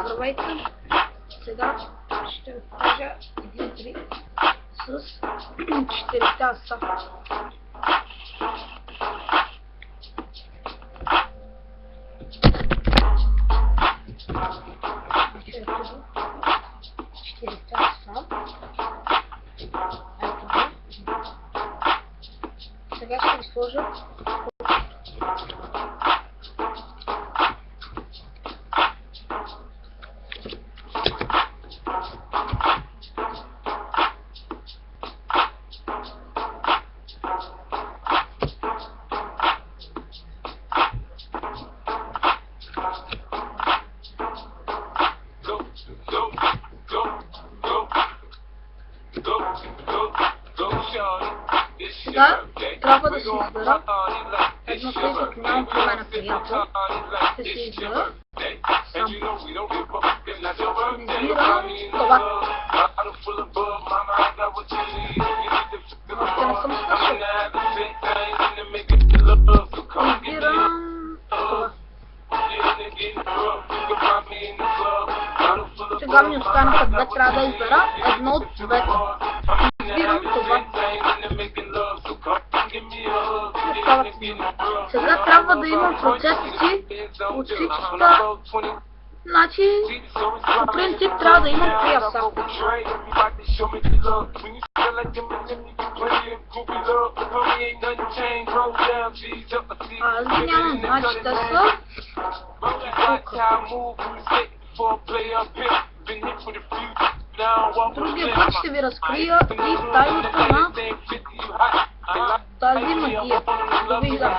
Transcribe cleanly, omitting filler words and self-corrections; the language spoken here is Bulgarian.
Здравейте! Сега ще ви покажа един трик с 4 аса. Ето го. Сега ще ви сложа сега трябва да си избера едно, тъй като нямам това на приятел. Ще си избера сам. Избирам това. Още не съм свършил. Избирам това. Сега ми останаха две, трябва да избера едно от двете. Избирам това. Сега трябва да имам процесите от всичката. Значи, по принцип трябва да имам 3 аса. Аз ги нямам, значи те са другия път ще ви разкрия и тайната на тази магия. Довиждане.